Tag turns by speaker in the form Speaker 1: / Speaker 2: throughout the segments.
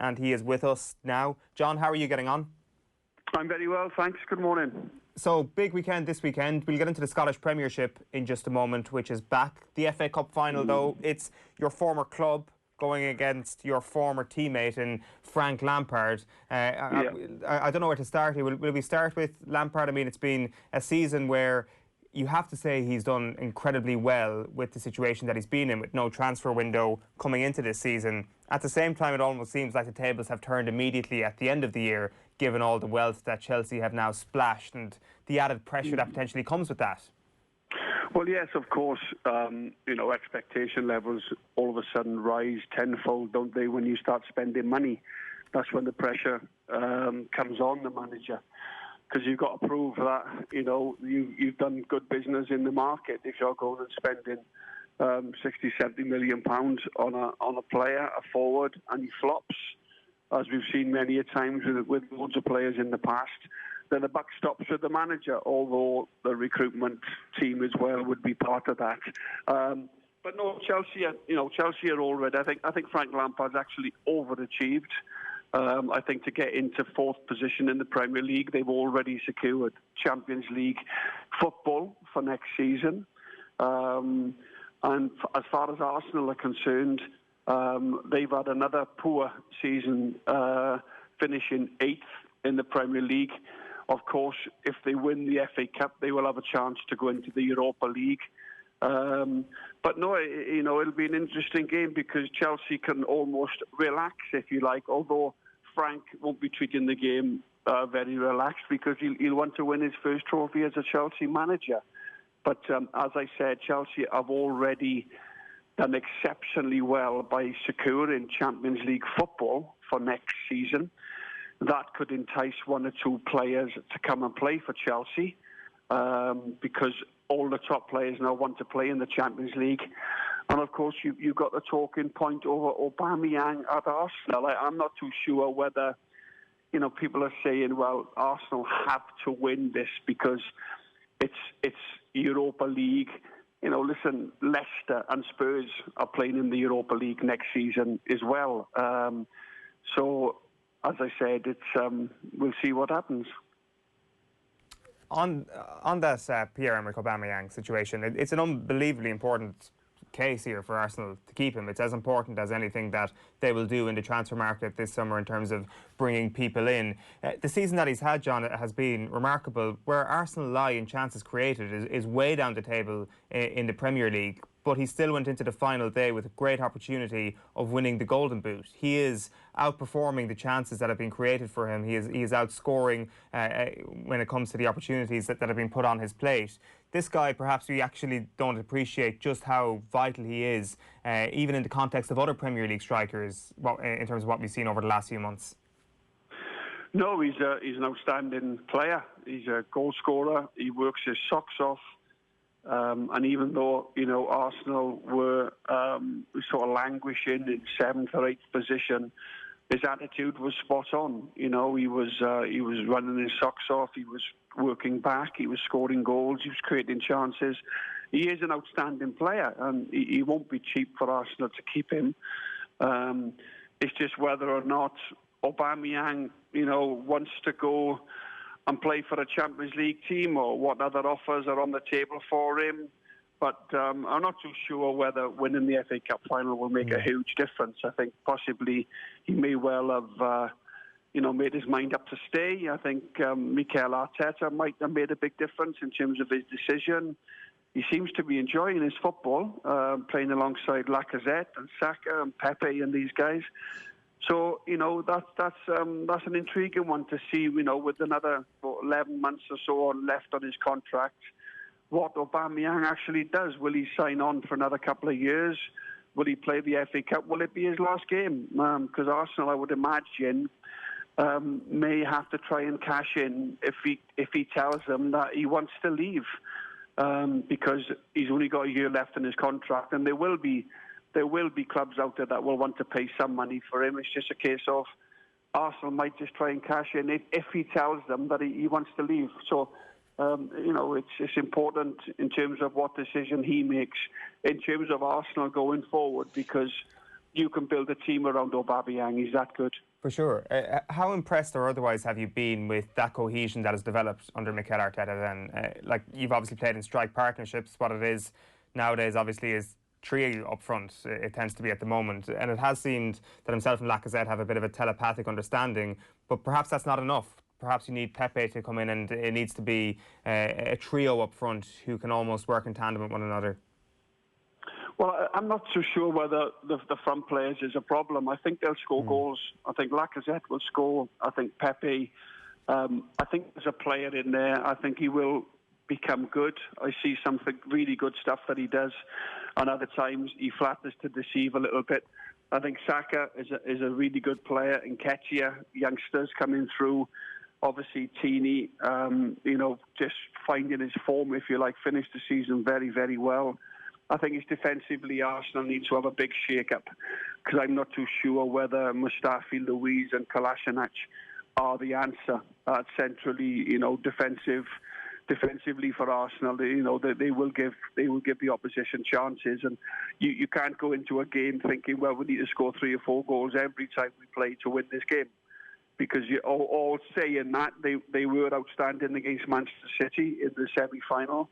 Speaker 1: and he is with us now. John, how are you getting on?
Speaker 2: I'm very well, thanks. Good morning.
Speaker 1: So, big weekend this weekend. We'll get into the Scottish Premiership in just a moment, which is back. The FA Cup final, though, it's your former club going against your former teammate in Frank Lampard. I don't know where to start here. Will we start with Lampard? I mean, it's been a season where you have to say he's done incredibly well with the situation that he's been in, with no transfer window coming into this season. At the same time, it almost seems like the tables have turned immediately at the end of the year, given all the wealth that Chelsea have now splashed and the added pressure that potentially comes with that.
Speaker 2: Well, yes, of course, expectation levels all of a sudden rise tenfold, don't they, when you start spending money. That's when the pressure comes on the manager, because you've got to prove that, you've done good business in the market if you're going and spending 60, 70 million pounds on a player, a forward, and he flops, as we've seen many a times with loads of players in the past. Then the buck stops with the manager, although the recruitment team as well would be part of that. But no, Chelsea are already. I think Frank Lampard's actually overachieved. I think to get into fourth position in the Premier League, they've already secured Champions League football for next season. And as far as Arsenal are concerned, they've had another poor season, finishing 8th in the Premier League. Of course, if they win the FA Cup, they will have a chance to go into the Europa League. But no, it'll be an interesting game because Chelsea can almost relax, if you like, although Frank won't be treating the game very relaxed because he'll want to win his first trophy as a Chelsea manager. But as I said, Chelsea have already done exceptionally well by securing Champions League football for next season. That could entice one or two players to come and play for Chelsea because all the top players now want to play in the Champions League. And of course, you've got the talking point over Aubameyang at Arsenal. I'm not too sure whether, people are saying, well, Arsenal have to win this because it's Europa League. Listen, Leicester and Spurs are playing in the Europa League next season as well. So, as I said, we'll see what happens.
Speaker 1: On this Pierre-Emerick Aubameyang situation, it's an unbelievably important case here for Arsenal to keep him. It's as important as anything that they will do in the transfer market this summer in terms of bringing people in. The season that he's had, John, has been remarkable. Where Arsenal lie in chances created is way down the table in the Premier League, but he still went into the final day with a great opportunity of winning the Golden Boot. He is outperforming the chances that have been created for him. He is outscoring when it comes to the opportunities that have been put on his plate. This guy, perhaps we actually don't appreciate just how vital he is, even in the context of other Premier League strikers, in terms of what we've seen over the last few months.
Speaker 2: No, he's an outstanding player. He's a goal scorer. He works his socks off. And even though, Arsenal were sort of languishing in 7th or 8th position, his attitude was spot on. He was running his socks off. He was working back. He was scoring goals. He was creating chances. He is an outstanding player, and he won't be cheap for Arsenal to keep him. It's just whether or not Aubameyang, wants to go and play for a Champions League team, or what other offers are on the table for him. But I'm not too sure whether winning the FA Cup final will make a huge difference. I think possibly he may well have, made his mind up to stay. I think Mikel Arteta might have made a big difference in terms of his decision. He seems to be enjoying his football, playing alongside Lacazette and Saka and Pepe and these guys. So, that's an intriguing one to see, with another 11 months or so left on his contract, what Aubameyang actually does. Will he sign on for another couple of years? Will he play the FA Cup? Will it be his last game? Because Arsenal, I would imagine, may have to try and cash in if he tells them that he wants to leave, because he's only got a year left in his contract, and there will be clubs out there that will want to pay some money for him. It's just a case of Arsenal might just try and cash in if he tells them that he wants to leave. So, it's important in terms of what decision he makes in terms of Arsenal going forward, because you can build a team around Aubameyang. He's that good.
Speaker 1: For sure. How impressed or otherwise have you been with that cohesion that has developed under Mikel Arteta then? Like, you've obviously played in strike partnerships. What it is nowadays, obviously, is three up front. It tends to be at the moment. And it has seemed that himself and Lacazette have a bit of a telepathic understanding. But perhaps that's not enough. Perhaps you need Pepe to come in, and it needs to be a trio up front who can almost work in tandem with one another.
Speaker 2: Well, I'm not so sure whether the front players is a problem. I think they'll score goals. I think Lacazette will score. I think Pepe. I think there's a player in there. I think he will become good. I see something really good stuff that he does, and other times he flatters to deceive a little bit. I think Saka is a really good player. Nketiah, youngsters coming through. Obviously, Tini, just finding his form, if you like, finished the season very, very well. I think it's defensively Arsenal need to have a big shake-up, because I'm not too sure whether Mustafi, Luiz and Kolasinac are the answer centrally. Defensively for Arsenal, they will give the opposition chances, and you can't go into a game thinking, well, we need to score 3 or 4 goals every time we play to win this game, because you're all saying that they were outstanding against Manchester City in the semi-final.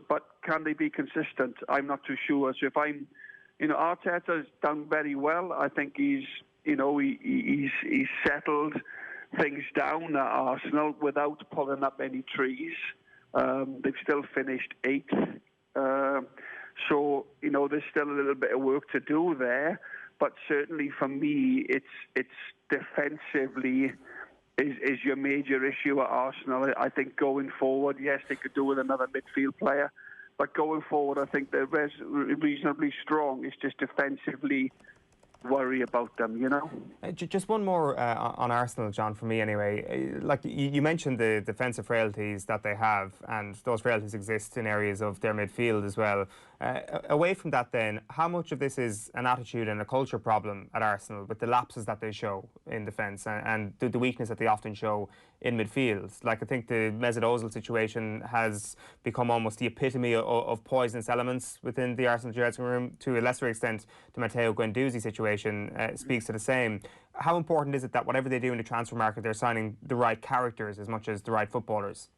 Speaker 2: But can they be consistent? I'm not too sure. So if Arteta's done very well. I think he's settled things down at Arsenal without pulling up any trees. They've still finished 8th. So there's still a little bit of work to do there. But certainly for me, it's defensively is your major issue at Arsenal. I think going forward, yes, they could do with another midfield player, but going forward, I think they're reasonably strong. It's just defensively worry about them,
Speaker 1: Just one more on Arsenal, John, for me anyway. Like you mentioned the defensive frailties that they have, and those frailties exist in areas of their midfield as well. Away from that then, how much of this is an attitude and a culture problem at Arsenal with the lapses that they show in defence and the weakness that they often show in midfield? Like, I think the Mesut Ozil situation has become almost the epitome of poisonous elements within the Arsenal dressing room. To a lesser extent, the Matteo Guendouzi situation speaks to the same. How important is it that whatever they do in the transfer market, they're signing the right characters as much as the right footballers?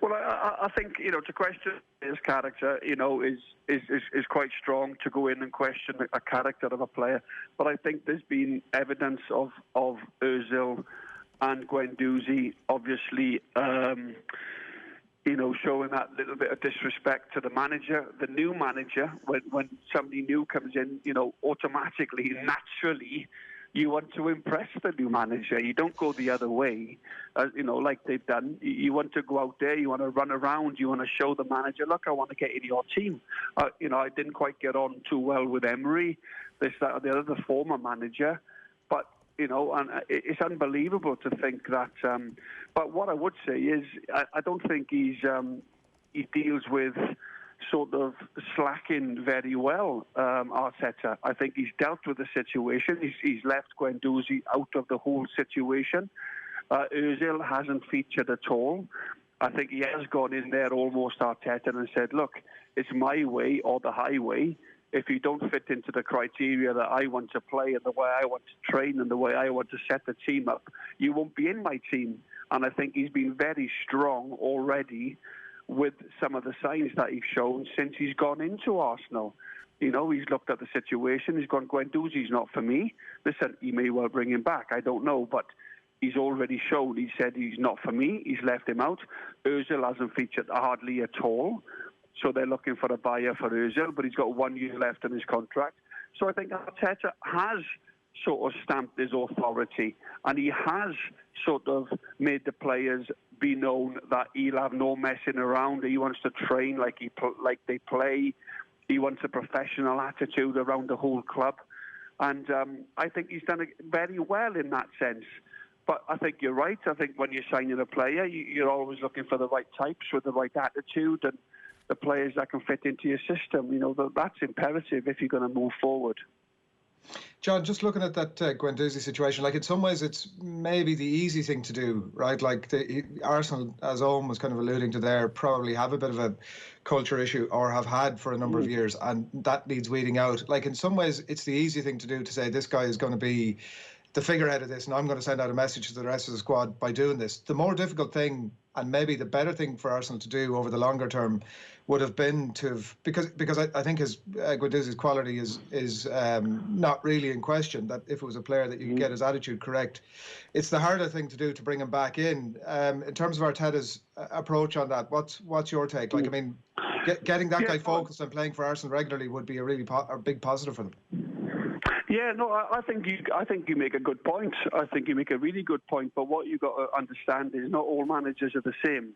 Speaker 2: Well, I think, to question his character, is quite strong to go in and question a character of a player. But I think there's been evidence of Ozil and Guendouzi, obviously, showing that little bit of disrespect to the manager. The new manager, when somebody new comes in, automatically, naturally, you want to impress the new manager. You don't go the other way, like they've done. You want to go out there, you want to run around, you want to show the manager, look, I want to get in your team. I didn't quite get on too well with Emery, the other former manager, but, and it's unbelievable to think that. But what I would say is, I don't think he deals with sort of slacking very well, Arteta. I think he's dealt with the situation. He's left Guendouzi out of the whole situation. Ozil hasn't featured at all. I think he has gone in there almost Arteta and said, look, it's my way or the highway. If you don't fit into the criteria that I want to play and the way I want to train and the way I want to set the team up, you won't be in my team. And I think he's been very strong already with some of the signs that he's shown since he's gone into Arsenal. He's looked at the situation. He's gone, Guendouzi's not for me. Listen, he may well bring him back. I don't know, but he's already shown. He said he's not for me. He's left him out. Ozil hasn't featured hardly at all. So they're looking for a buyer for Ozil, but he's got 1 year left in his contract. So I think Arteta has sort of stamped his authority, and he has sort of made the players be known that he'll have no messing around. He wants to train like they play. He wants a professional attitude around the whole club, and I think he's done it very well in that sense. But I think you're right. I think when you're signing a player, you're always looking for the right types with the right attitude and the players that can fit into your system. That's imperative if you're going to move forward.
Speaker 3: John, just looking at that Guendouzi situation, like in some ways it's maybe the easy thing to do, right? Like Arsenal, as Owen was kind of alluding to there, probably have a bit of a culture issue or have had for a number of years, and that needs weeding out. Like in some ways it's the easy thing to do to say this guy is going to be the figurehead of this and I'm going to send out a message to the rest of the squad by doing this. The more difficult thing, and maybe the better thing for Arsenal to do over the longer term, would have been to have, because I think his Guendouzi's quality is not really in question. That if it was a player that you could get his attitude correct, it's the harder thing to do to bring him back in. In terms of Arteta's approach on that, what's your take? Like, I mean, getting that guy focused and playing for Arsenal regularly would be a really a big positive for them.
Speaker 2: Yeah, no, I think you make a good point. I think you make a really good point. But what you've got to understand is not all managers are the same.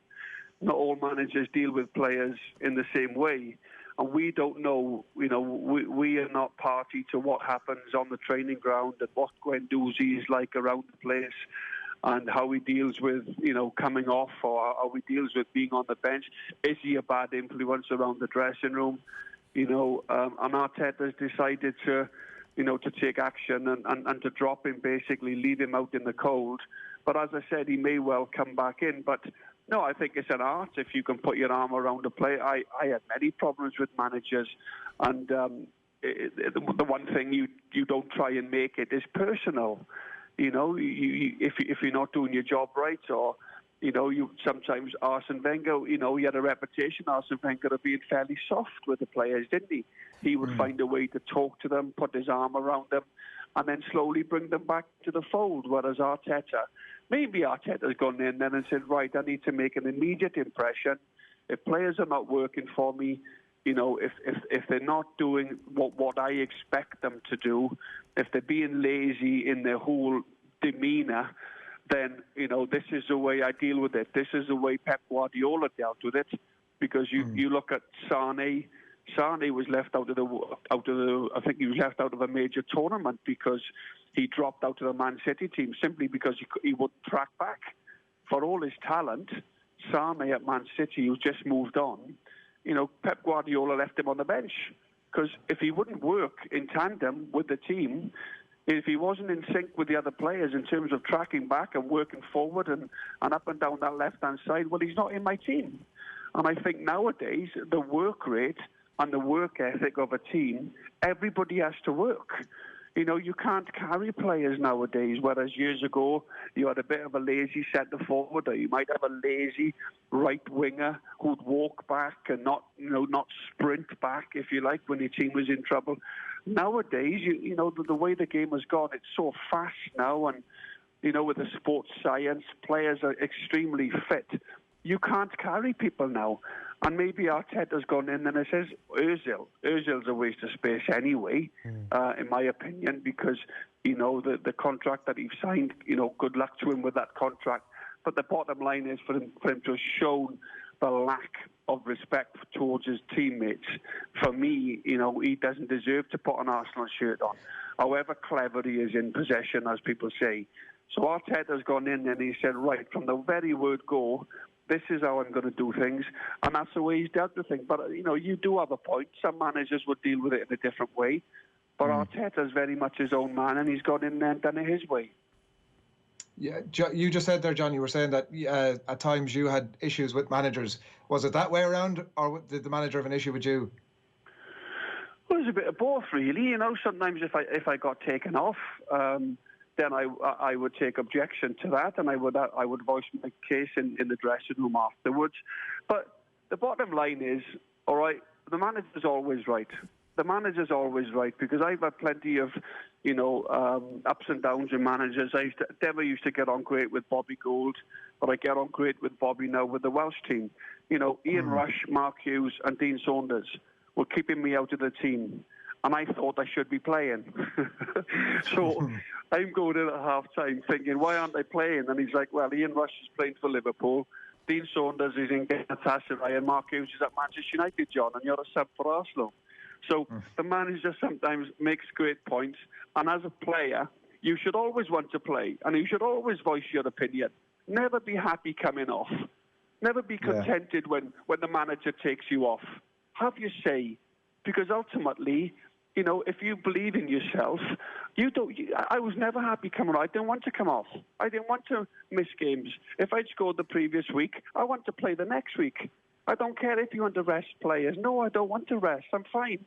Speaker 2: Not all managers deal with players in the same way. And we don't know, we are not party to what happens on the training ground and what Guendouzi is like around the place and how he deals with, coming off or how he deals with being on the bench. Is he a bad influence around the dressing room? And Arteta's decided to take action and to drop him, basically leave him out in the cold. But as I said, he may well come back in. But no, I think it's an art if you can put your arm around a player. I had many problems with managers, and the one thing you don't try and make it is personal. If you're not doing your job right, or you sometimes Arsene Wenger, he had a reputation, Arsene Wenger, of being fairly soft with the players, didn't he? He would find a way to talk to them, put his arm around them, and then slowly bring them back to the fold. Whereas maybe Arteta's gone in then and said, right, I need to make an immediate impression. If players are not working for me, if they're not doing what I expect them to do, if they're being lazy in their whole demeanour, then, this is the way I deal with it. This is the way Pep Guardiola dealt with it. Because you look at Sane. Sane was left out of the. I think he was left out of a major tournament because he dropped out of the Man City team simply because he wouldn't track back. For all his talent, Sane at Man City, who just moved on, Pep Guardiola left him on the bench because if he wouldn't work in tandem with the team, if he wasn't in sync with the other players in terms of tracking back and working forward and up and down that left-hand side, well, he's not in my team. And I think nowadays, the work rate and the work ethic of a team, everybody has to work. You can't carry players nowadays, whereas years ago, you had a bit of a lazy centre forward, or you might have a lazy right winger who'd walk back and not sprint back, if you like, when your team was in trouble. Nowadays, the way the game has gone, it's so fast now, and, with the sports science, players are extremely fit. You can't carry people now. And maybe Arteta's gone in and it says, Ozil's a waste of space anyway, in my opinion, because, the contract that he's signed, good luck to him with that contract. But the bottom line is for him to have shown the lack of respect towards his teammates. For me, he doesn't deserve to put an Arsenal shirt on, however clever he is in possession, as people say. So Arteta's gone in and he said, right, from the very word go, this is how I'm going to do things, and that's the way he's dealt with things. But, you do have a point. Some managers would deal with it in a different way. But Arteta's very much his own man, and he's gone in there and done it his way.
Speaker 3: Yeah, you just said there, John, you were saying that at times you had issues with managers. Was it that way around, or did the manager have an issue with you?
Speaker 2: Well, it was a bit of both, really. Sometimes if I got taken off, then I would take objection to that, and I would voice my case in the dressing room afterwards. But the bottom line is, all right, the manager's always right. The manager's always right, because I've had plenty of, ups and downs in managers. I never used to get on great with Bobby Gould, but I get on great with Bobby now with the Welsh team. Ian Rush, Mark Hughes and Dean Saunders were keeping me out of the team, and I thought I should be playing. So I'm going in at half-time thinking, why aren't I playing? And he's like, well, Ian Rush is playing for Liverpool, Dean Saunders is in Galatasaray, and Mark Hughes is at Manchester United, John, and you're a sub for Arsenal. So the manager sometimes makes great points, and as a player, you should always want to play, and you should always voice your opinion. Never be happy coming off. Never be contented when the manager takes you off. Have your say, because ultimately, You know, if you believe in yourself, you don't. I was never happy coming on. I didn't want to come off. I didn't want to miss games. If I'd scored the previous week, I want to play the next week. I don't care if you want to rest players. No, I don't want to rest. I'm fine.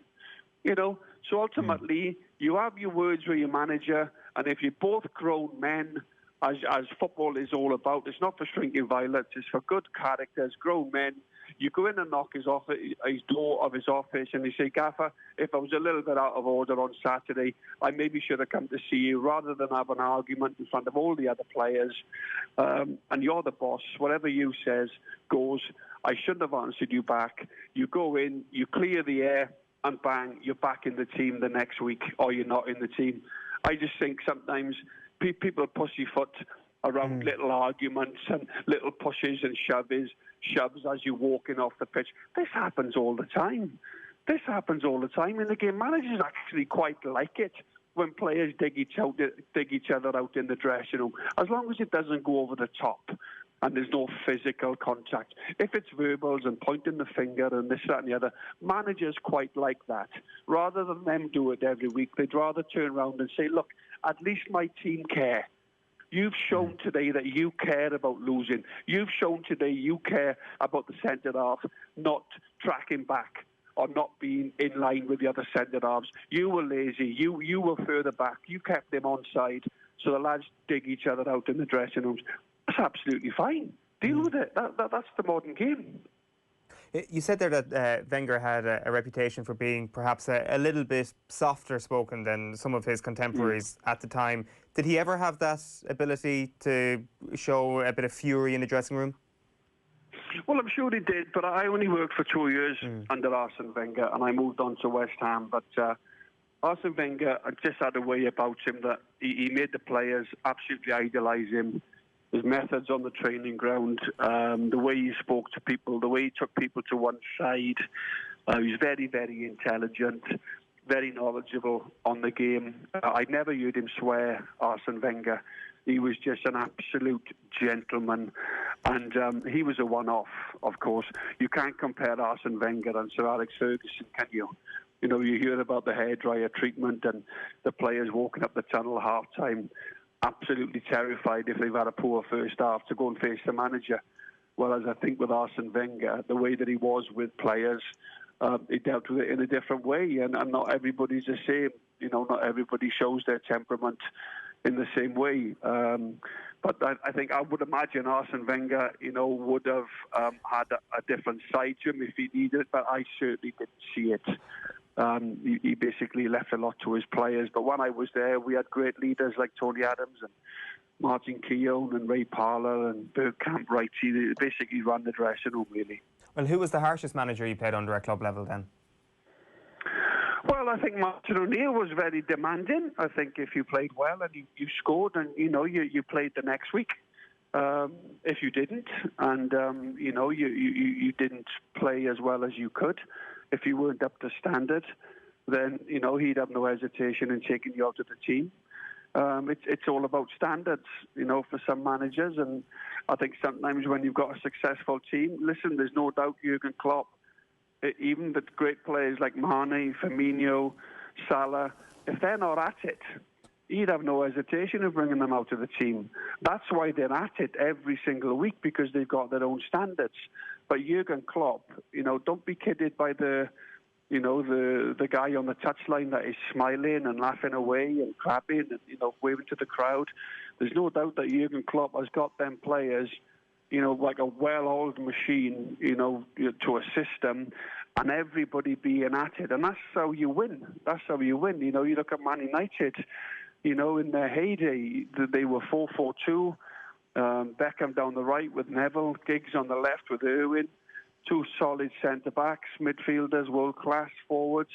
Speaker 2: You know, so ultimately, you have your words with your manager, and if you're both grown men, as football is all about, it's not for shrinking violets, it's for good characters, grown men. You go in and knock his door of his office, and you say, Gaffer, if I was a little bit out of order on Saturday, I maybe should have come to see you, rather than have an argument in front of all the other players. And you're the boss. Whatever you says goes. I shouldn't have answered you back. You go in, you clear the air, and bang, you're back in the team the next week, or you're not in the team. I just think sometimes people pussyfoot around little arguments and little pushes and shoves as you're walking off the pitch. This happens all the time. In the game, managers actually quite like it when players dig each other out in the dressing room, as long as it doesn't go over the top and there's no physical contact. If it's verbals and pointing the finger and this, that and the other, managers quite like that. Rather than them do it every week, they'd rather turn around and say, look, at least my team care. You've shown today that you care about losing. You've shown today you care about the centre-half not tracking back or not being in line with the other centre-halves. You were lazy. You were further back. You kept them on side. So the lads dig each other out in the dressing rooms. That's absolutely fine. Deal with it. That's the modern game.
Speaker 1: You said there that Wenger had a reputation for being perhaps a little bit softer spoken than some of his contemporaries at the time. Did he ever have that ability to show a bit of fury in the dressing room?
Speaker 2: Well, I'm sure he did, but I only worked for 2 years under Arsene Wenger, and I moved on to West Ham. But Arsene Wenger just had a way about him that he made the players absolutely idolise him. His methods on the training ground, the way he spoke to people, the way he took people to one side. He was very, very intelligent, very knowledgeable on the game. I'd never heard him swear, Arsene Wenger. He was just an absolute gentleman. And he was a one-off, of course. You can't compare Arsene Wenger and Sir Alex Ferguson, can you? You know, you hear about the hairdryer treatment and the players walking up the tunnel half-time, absolutely terrified if they've had a poor first half to go and face the manager. Whereas I think with Arsene Wenger, the way that he was with players, he dealt with it in a different way, and not everybody's the same. You know, not everybody shows their temperament in the same way. But I think I would imagine Arsene Wenger, you know, would have had a different side to him if he needed it, but I certainly didn't see it. He basically left a lot to his players. But when I was there, we had great leaders like Tony Adams and Martin Keown and Ray Parlour and Bergkamp Wright. He basically ran the dressing room, really.
Speaker 1: Well, who was the harshest manager you played under at club level then?
Speaker 2: Well, I think Martin O'Neill was very demanding. I think if you played well and you scored, and you played the next week. If you didn't, and you didn't play as well as you could, if you weren't up to standard, then he'd have no hesitation in taking you out of the team. It's all about standards, for some managers, and I think sometimes when you've got a successful team, listen, there's no doubt Jurgen Klopp, even the great players like Mane, Firmino, Salah, if they're not at it, he'd have no hesitation of bringing them out of the team. That's why they're at it every single week, because they've got their own standards. But Jurgen Klopp, don't be kidded by the guy on the touchline that is smiling and laughing away and clapping and, waving to the crowd. There's no doubt that Jurgen Klopp has got them players, like a well-oiled machine, to a system, and everybody being at it. And that's how you win. That's how you win. You look at Man United, in their heyday, they were 4-4-2. Beckham down the right with Neville, Giggs on the left with Irwin, two solid centre-backs, midfielders, world-class forwards.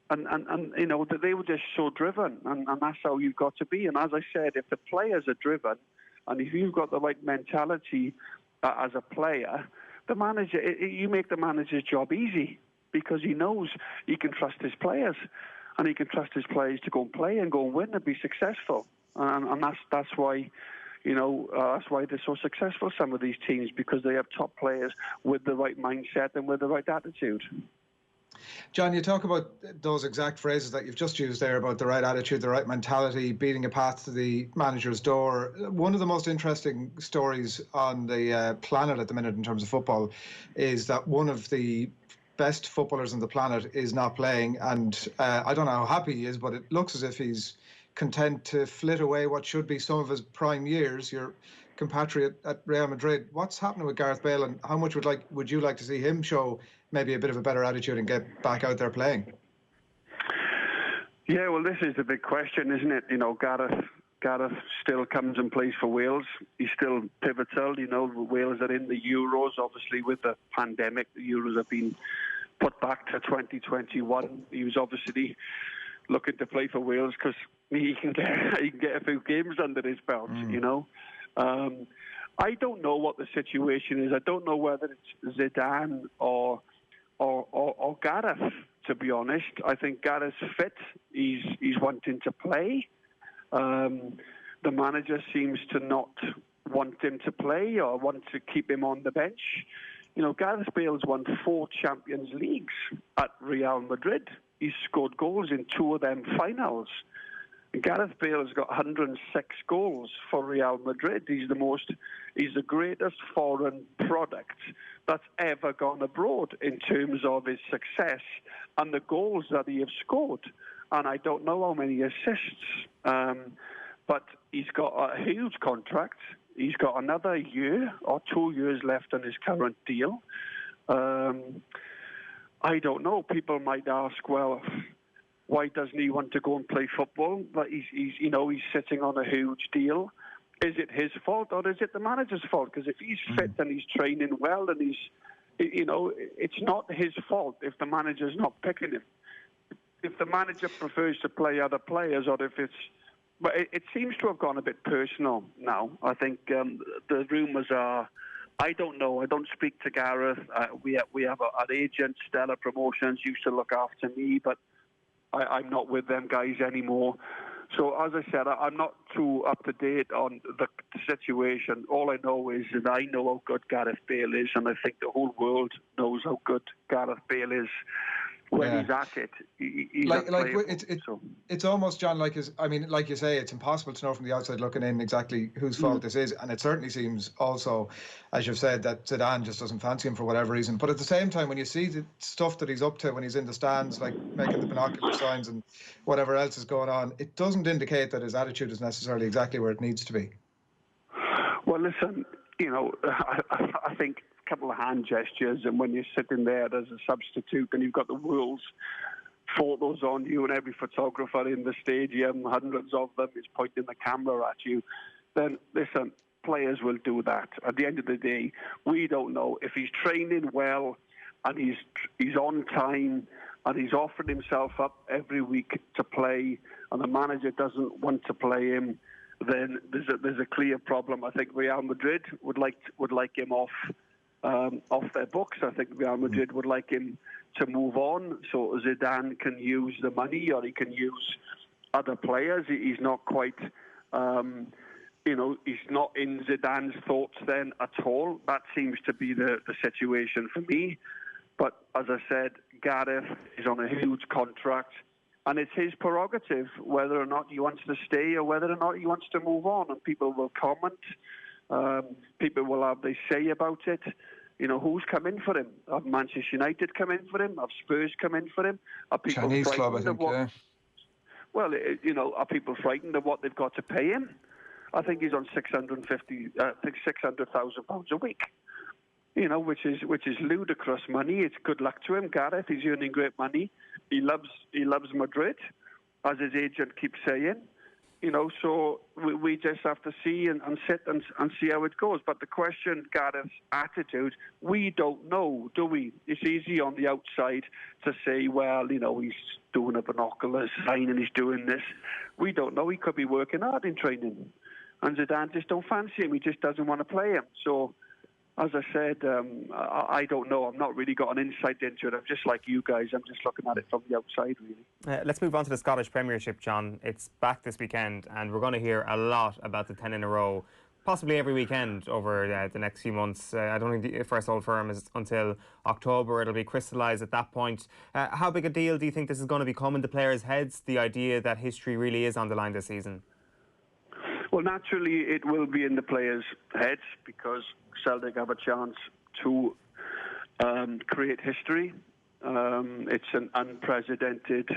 Speaker 2: And they were just so driven, and that's how you've got to be. And as I said, if the players are driven, and if you've got the right mentality as a player, the manager, you make the manager's job easy, because he knows he can trust his players, and he can trust his players to go and play and go and win and be successful. And that's why, that's why they're so successful, some of these teams, because they have top players with the right mindset and with the right attitude.
Speaker 3: John, you talk about those exact phrases that you've just used there about the right attitude, the right mentality, beating a path to the manager's door. One of the most interesting stories on the planet at the minute in terms of football is that one of the best footballers on the planet is not playing, and I don't know how happy he is, but it looks as if he's content to flit away what should be some of his prime years. Your compatriot at Real Madrid. What's happening with Gareth Bale, and how much would you like to see him show maybe a bit of a better attitude and get back out there playing?
Speaker 2: Yeah, well, this is the big question, isn't it? You know, Gareth still comes and plays for Wales. He's still pivotal. You know, Wales are in the Euros. Obviously, with the pandemic, the Euros have been put back to 2021. He was obviously looking to play for Wales because he can get a few games under his belt. You know, I don't know what the situation is. I don't know whether it's Zidane or Gareth. To be honest, I think Gareth's fit. He's wanting to play. The manager seems to not want him to play or want to keep him on the bench. You know, Gareth Bale's won 4 Champions Leagues at Real Madrid. He's scored goals in 2 of them finals. Gareth Bale has got 106 goals for Real Madrid. He's the greatest foreign product that's ever gone abroad in terms of his success and the goals that he has scored. And I don't know how many assists, but he's got a huge contract. He's got another year or 2 years left on his current deal. I don't know. People might ask, well, why doesn't he want to go and play football? But he's sitting on a huge deal. Is it his fault or is it the manager's fault? Because if he's fit and he's training well and it's not his fault if the manager's not picking him. If the manager prefers to play other players, or if it's... But it seems to have gone a bit personal now. I think the rumours are... I don't know. I don't speak to Gareth. We have an agent, Stellar Promotions, used to look after me, but I'm not with them guys anymore. So, as I said, I'm not too up to date on the situation. All I know is that I know how good Gareth Bale is, and I think the whole world knows how good Gareth Bale is. When he's at it, he's
Speaker 3: it's almost, John, like you say, it's impossible to know from the outside looking in exactly whose fault this is, and it certainly seems also, as you've said, that Zidane just doesn't fancy him for whatever reason. But at the same time, when you see the stuff that he's up to when he's in the stands, like making the binocular signs and whatever else is going on, it doesn't indicate that his attitude is necessarily exactly where it needs to be.
Speaker 2: Well, listen, you know, I think couple of hand gestures, and when you're sitting there as a substitute and you've got the world's photos on you and every photographer in the stadium, hundreds of them, is pointing the camera at you, then listen, players will do that. At the end of the day, we don't know if he's training well and he's on time and he's offering himself up every week to play, and the manager doesn't want to play him. Then there's a clear problem. I think Real Madrid would like him off their books. I think Real Madrid would like him to move on so Zidane can use the money, or he can use other players. He's not quite, he's not in Zidane's thoughts then at all. That seems to be the situation for me. But as I said, Gareth is on a huge contract, and it's his prerogative whether or not he wants to stay or whether or not he wants to move on. And people will comment. People will have their say about it. You know, who's come in for him? Have Manchester United come in for him? Have Spurs come in for him? Are people
Speaker 4: Chinese
Speaker 2: frightened
Speaker 4: club, I think,
Speaker 2: of what?
Speaker 4: yeah.
Speaker 2: Well, are people frightened of what they've got to pay him? I think he's on £600,000 a week. You know, which is ludicrous money. It's good luck to him, Gareth. He's earning great money. He loves Madrid, as his agent keeps saying. You know, so we just have to see and sit and see how it goes. But the question, Gareth's attitude, we don't know, do we? It's easy on the outside to say, well, you know, he's doing a binocular sign and he's doing this. We don't know. He could be working hard in training. And Zidane just don't fancy him. He just doesn't want to play him. So, as I said, I don't know. I've not really got an insight into it. I'm just like you guys. I'm just looking at it from the outside, really.
Speaker 1: Let's move on to the Scottish Premiership, John. It's back this weekend, and we're going to hear a lot about the 10 in a row. possibly every weekend over the next few months. I don't think the first Old Firm is until October. It'll be crystallised at that point. How big a deal do you think this is going to become in the players' heads, the idea that history really is on the line this season?
Speaker 2: Well, naturally, it will be in the players' heads because Celtic have a chance to create history. It's an unprecedented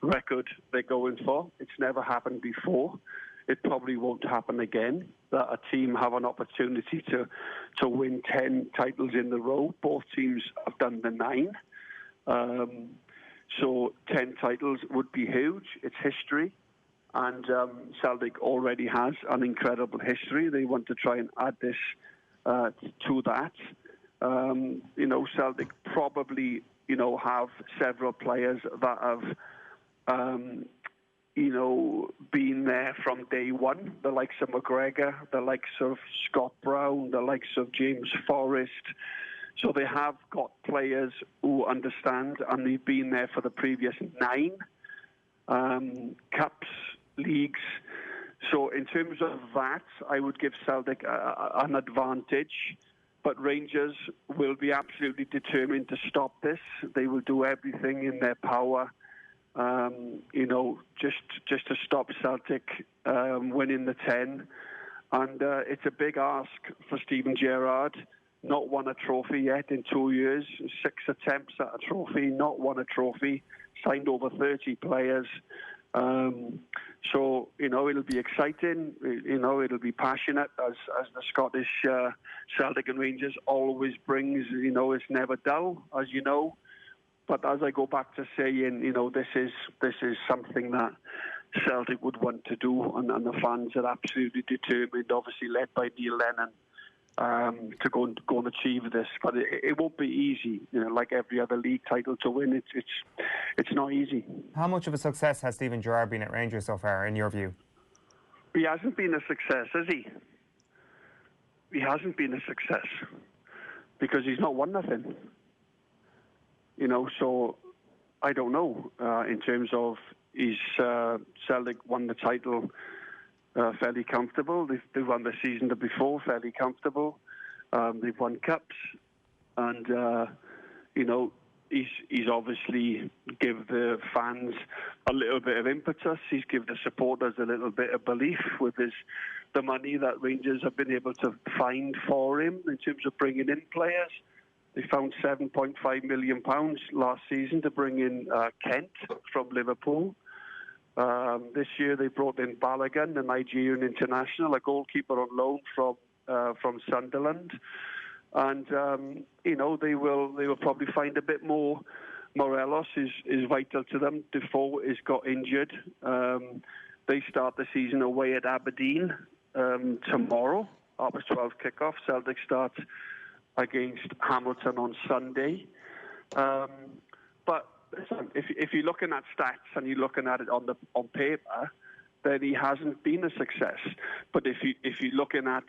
Speaker 2: record they're going for. It's never happened before. It probably won't happen again, that a team have an opportunity to win 10 titles in a row. Both teams have done the 9. So 10 titles would be huge. It's history. And Celtic already has an incredible history. They want to try and add this to that. Celtic probably, have several players that have, been there from day one. The likes of McGregor, the likes of Scott Brown, the likes of James Forrest. So they have got players who understand, and they've been there for the previous 9 cups, leagues. So in terms of that, I would give Celtic an advantage. But Rangers will be absolutely determined to stop this. They will do everything in their power, just to stop Celtic winning the 10. And it's a big ask for Steven Gerrard. Not won a trophy yet in 2 years. 6 attempts at a trophy, not won a trophy. Signed over 30 players. So, it'll be exciting. It'll be passionate as the Scottish Celtic and Rangers always brings. It's never dull, as you know. But as I go back to saying, this is something that Celtic would want to do, and the fans are absolutely determined, obviously led by Neil Lennon, to go and achieve this. But it won't be easy, like every other league title to win. It's not easy.
Speaker 1: How much of a success has Steven Gerrard been at Rangers so far, in your view?
Speaker 2: He hasn't been a success, has he? He hasn't been a success because he's not won nothing. So I don't know. In terms of Celtic won the title fairly comfortable. They've won the season before fairly comfortable. They've won cups, and he's obviously give the fans a little bit of impetus. He's give the supporters a little bit of belief with the money that Rangers have been able to find for him in terms of bringing in players. They found £7.5 million last season to bring in Kent from Liverpool. This year they brought in Balogun, the Nigerian international, a goalkeeper on loan from Sunderland. And they will probably find a bit more. Morelos is vital to them. Defoe has got injured. They start the season away at Aberdeen tomorrow. 12 kickoff. Celtic start against Hamilton on Sunday. But listen, if you're looking at stats and you're looking at it on paper, then he hasn't been a success. But if you're looking at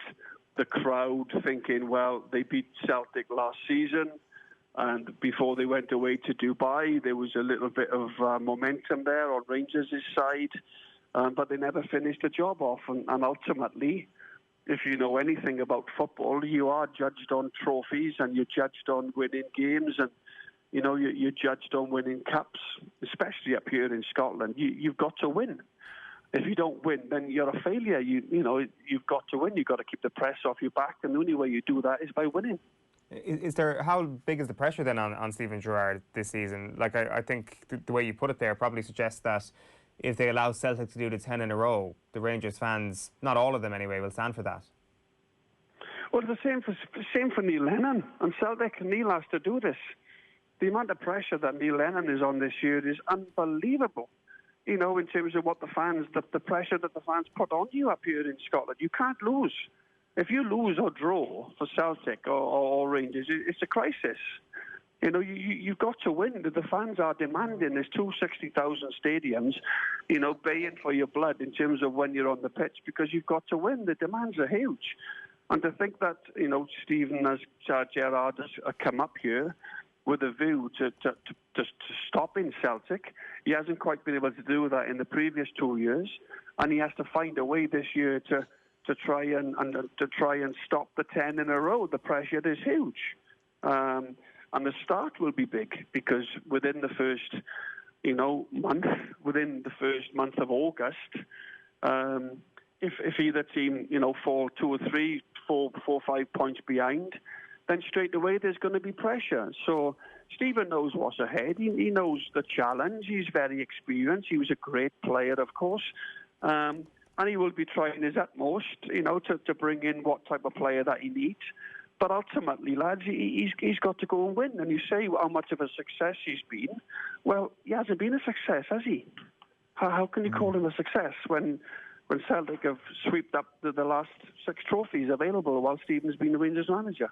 Speaker 2: the crowd thinking, well, they beat Celtic last season, and before they went away to Dubai, there was a little bit of momentum there on Rangers' side, but they never finished the job off. And ultimately, if you know anything about football, you are judged on trophies and you're judged on winning games, and you're judged on winning cups, especially up here in Scotland. You've got to win. If you don't win, then you're a failure. You've got to win. You've got to keep the press off your back, and the only way you do that is by winning.
Speaker 1: How big is the pressure then on Steven Gerrard this season? Like, I think the way you put it there probably suggests that if they allow Celtic to do the 10 in a row, the Rangers fans, not all of them anyway, will stand for that.
Speaker 2: Well, the same for Neil Lennon and Celtic. Neil has to do this. The amount of pressure that Neil Lennon is on this year is unbelievable. In terms of what the pressure that the fans put on you up here in Scotland. You can't lose. If you lose or draw for Celtic or Rangers, it's a crisis. You've got to win. The fans are demanding. There's 260,000 stadiums, baying for your blood in terms of when you're on the pitch, because you've got to win. The demands are huge. And to think that, Steven as Gerrard has come up here with a view to stopping Celtic. He hasn't quite been able to do that in the previous 2 years, and he has to find a way this year to to try and stop the 10 in a row. The pressure is huge, and the start will be big because within the first, month of August, if either team fall 2 or 3, 4, 5 points behind, then straight away there's going to be pressure. So Stephen knows what's ahead. He knows the challenge. He's very experienced. He was a great player, of course. And he will be trying his utmost, to bring in what type of player that he needs. But ultimately, lads, he's got to go and win. And you say how much of a success he's been. Well, he hasn't been a success, has he? How can you call him a success when Celtic have swept up the last 6 trophies available while Stephen's been the Rangers manager?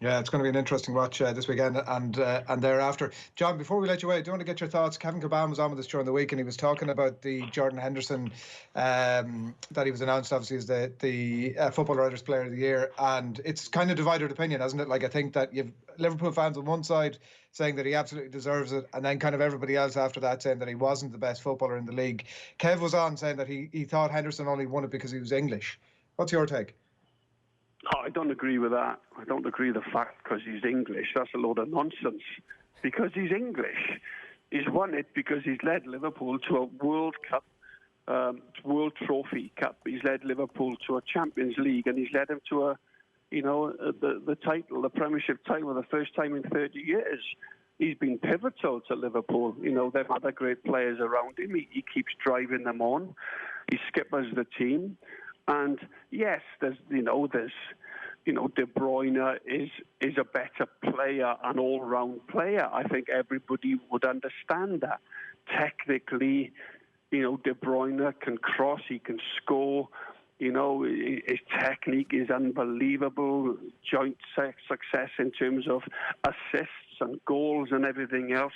Speaker 3: Yeah, it's going to be an interesting watch this weekend and thereafter. John, before we let you away, I do want to get your thoughts. Kevin Kilbane was on with us during the week and he was talking about the Jordan Henderson that he was announced, obviously, as the Football Writers Player of the Year. And it's kind of divided opinion, hasn't it? Like, I think that you've Liverpool fans on one side saying that he absolutely deserves it, and then kind of everybody else after that saying that he wasn't the best footballer in the league. Kev was on saying that he thought Henderson only won it because he was English. What's your take?
Speaker 2: Oh, I don't agree with that. I don't agree with the fact because he's English. That's a load of nonsense. Because he's English. He's won it because he's led Liverpool to a World Cup, World Trophy Cup. He's led Liverpool to a Champions League, and he's led him to the title, the Premiership title, the first time in 30 years. He's been pivotal to Liverpool. They've had other great players around him. He keeps driving them on. He skippers the team. And yes, there's De Bruyne is a better player, an all-round player. I think everybody would understand that. Technically, De Bruyne can cross, he can score. His technique is unbelievable. Joint success in terms of assists and goals and everything else.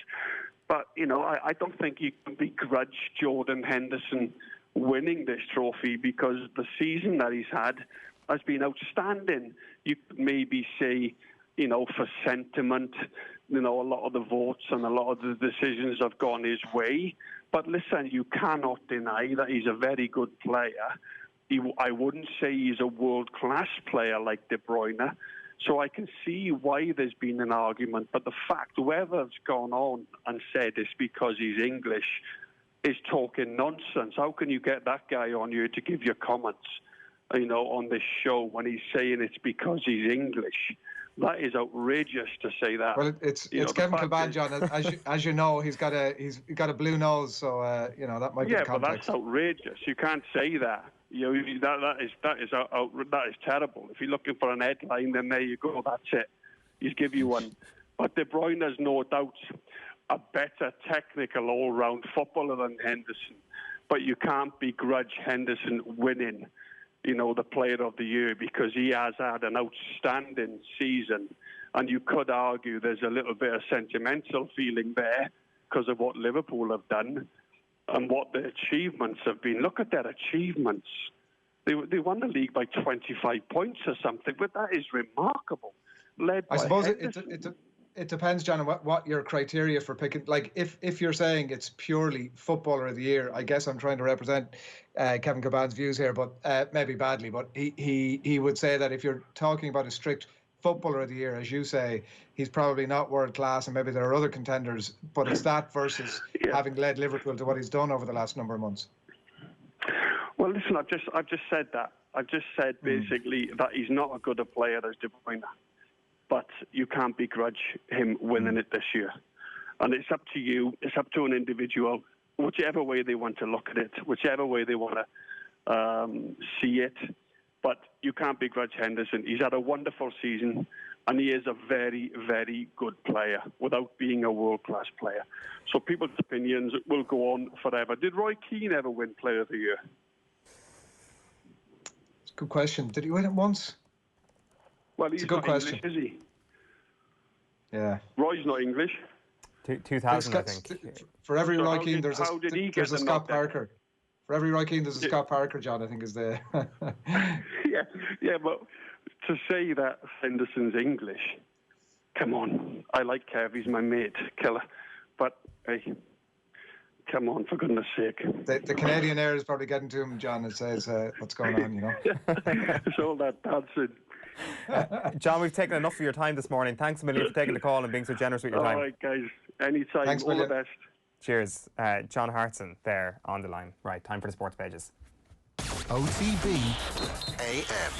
Speaker 2: But I don't think you can begrudge Jordan Henderson winning this trophy because the season that he's had has been outstanding. You could maybe say, for sentiment, a lot of the votes and a lot of the decisions have gone his way. But listen, you cannot deny that he's a very good player. I wouldn't say he's a world-class player like De Bruyne. So I can see why there's been an argument. But the fact whoever's gone on and said it's because he's English is talking nonsense. How can you get that guy on here to give your comments, on this show when he's saying it's because he's English? That is outrageous to say that.
Speaker 3: Well, it's Kevin Kilbane, John. As you know, he's got a blue nose, so that might be the context.
Speaker 2: Yeah, but that's outrageous. You can't say that. That is terrible. If you're looking for an headline, then there you go. That's it. He's give you one. But De Bruyne has no doubt a better technical all-round footballer than Henderson. But you can't begrudge Henderson winning, the Player of the Year because he has had an outstanding season. And you could argue there's a little bit of sentimental feeling there because of what Liverpool have done and what their achievements have been. Look at their achievements. They won the league by 25 points or something, but that is remarkable.
Speaker 3: I suppose it depends, John, on what your criteria for picking. Like, if you're saying it's purely Footballer of the Year, I guess I'm trying to represent Kevin Kilbane's views here, but maybe badly. But he would say that if you're talking about a strict Footballer of the Year, as you say, he's probably not world class, and maybe there are other contenders. But it's that versus having led Liverpool to what he's done over the last number of months.
Speaker 2: Well, listen, I've just said that. I've just said basically that he's not as good a player as De Bruyne. But you can't begrudge him winning it this year. And it's up to you, it's up to an individual, whichever way they want to look at it, whichever way they want to see it. But you can't begrudge Henderson. He's had a wonderful season, and he is a very, very good player without being a world-class player. So people's opinions will go on forever. Did Roy Keane ever win Player of the Year?
Speaker 3: It's a good question. Did he win it once?
Speaker 2: Well, he's not English, is he?
Speaker 3: Yeah.
Speaker 2: Roy's not English.
Speaker 1: 2000, I think.
Speaker 3: For every Roy Keane, there's a Scott Parker. For every Roy Keane, there's a Scott Parker, John, I think is the... yeah, but to say that Henderson's English, come on. I like Kev, he's my mate, killer. But, hey,
Speaker 2: come on, for goodness sake.
Speaker 3: The Canadian air is probably getting to him, John. It says, what's going on, you know?
Speaker 2: It's all that dancing.
Speaker 1: John, we've taken enough of your time this morning. Thanks a million for taking the call and being so generous with your time.
Speaker 2: All right, guys. Anytime.
Speaker 3: Thanks,
Speaker 2: all the best.
Speaker 1: Cheers. John Hartson there on the line. Right, time for the sports pages.
Speaker 4: OTB AM.